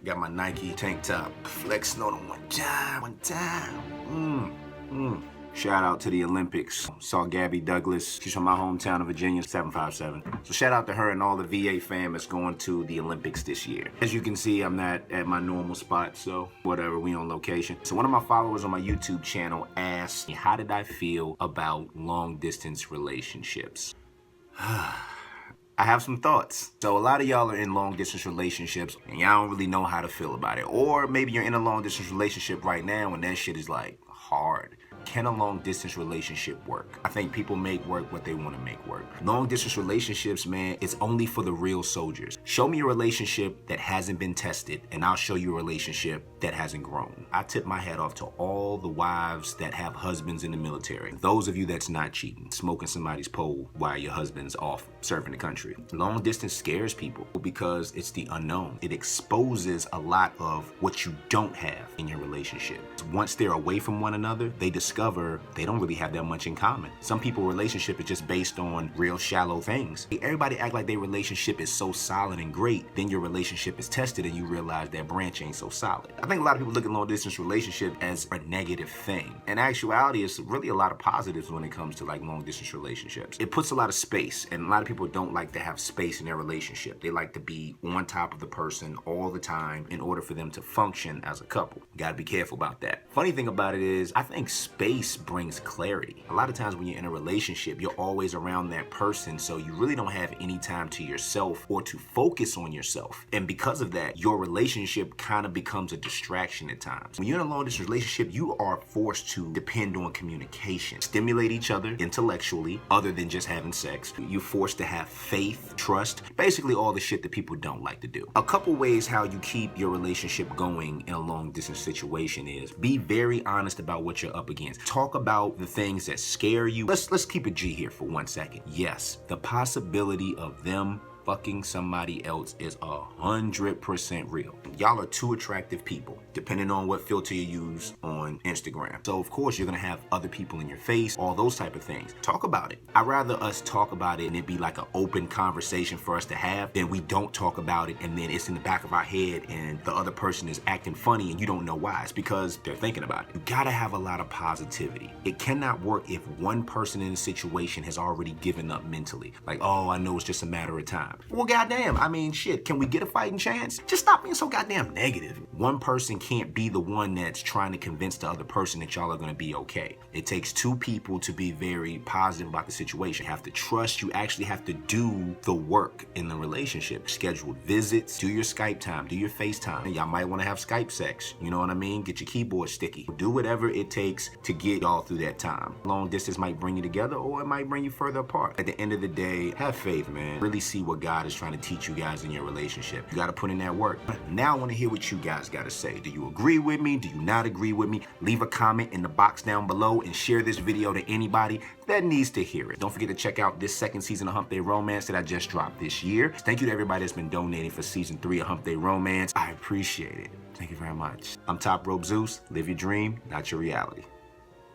Got my Nike tank top. Flexing on them one time. Shout out to the Olympics. Saw Gabby Douglas. She's from my hometown of Virginia, 757. So shout out to her and all the VA fam that's going to the Olympics this year. As you can see, I'm not at my normal spot, so whatever, we on location. So one of my followers on my YouTube channel asked me, how did I feel about long distance relationships? I have some thoughts. So a lot of y'all are in long distance relationships and y'all don't really know how to feel about it. Or maybe you're in a long distance relationship right now and that shit is like hard. Can a long distance relationship work? I think people make work what they want to make work. Long distance relationships, man, it's only for the real soldiers. Show me a relationship that hasn't been tested and I'll show you a relationship that hasn't grown. I tip my hat off to all the wives that have husbands in the military. Those of you that's not cheating, smoking somebody's pole while your husband's off serving the country. Long distance scares people because it's the unknown. It exposes a lot of what you don't have in your relationship. Once they're away from one another, they discover they don't really have that much in common. Some people's relationship is just based on real shallow things. Everybody act like their relationship is so solid and great, then your relationship is tested and you realize that branch ain't so solid. I think a lot of people look at long distance relationship as a negative thing. In actuality, it's really a lot of positives when it comes to like long distance relationships. It puts a lot of space, and a lot of people don't like to have space in their relationship. They like to be on top of the person all the time in order for them to function as a couple. You gotta be careful about that. Funny thing about it is, I think space brings clarity. A lot of times when you're in a relationship, you're always around that person, so you really don't have any time to yourself or to focus on yourself. And because of that, your relationship kind of becomes a distraction at times. When you're in a long distance relationship, you are forced to depend on communication, stimulate each other intellectually, other than just having sex. You're forced to have faith, trust, basically all the shit that people don't like to do. A couple ways how you keep your relationship going in a long distance situation is be very honest about what you're up against. Talk about the things that scare you. Let's keep it G here for 1 second. Yes, the possibility of them fucking somebody else is 100% real. Y'all are two attractive people, depending on what filter you use on Instagram. So of course you're gonna have other people in your face, all those type of things. Talk about it. I'd rather us talk about it and it be like an open conversation for us to have than we don't talk about it and then it's in the back of our head and the other person is acting funny and you don't know why. It's because they're thinking about it. You gotta have a lot of positivity. It cannot work if one person in a situation has already given up mentally. Like, oh, I know it's just a matter of time. Well, goddamn, I mean, shit, can we get a fighting chance? Just stop being so goddamn negative. One person can't be the one that's trying to convince the other person that y'all are gonna be okay. It takes two people to be very positive about the situation. You have to trust, you actually have to do the work in the relationship. Scheduled visits, do your Skype time, do your FaceTime. Y'all might wanna have Skype sex, you know what I mean? Get your keyboard sticky. Do whatever it takes to get y'all through that time. Long distance might bring you together or it might bring you further apart. At the end of the day, have faith, man. Really see what God is trying to teach you guys in your relationship. You gotta put in that work. Now I wanna hear what you guys gotta say. Do you agree with me? Do you not agree with me? Leave a comment in the box down below and share this video to anybody that needs to hear it. Don't forget to check out this second season of Hump Day Romance that I just dropped this year. Thank you to everybody that's been donating for season 3 of Hump Day Romance. I appreciate it. Thank you very much. I'm Top Rope Zeus. Live your dream, not your reality.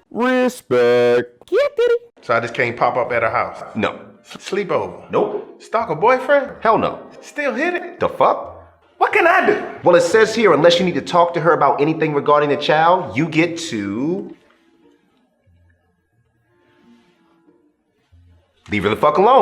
Respect. Get it. So I just can't pop up at her house? No. Sleep over? Nope. Stalk a boyfriend? Hell no. Still hit it? The fuck? What can I do? Well, it says here, unless you need to talk to her about anything regarding the child, you get to leave her the fuck alone.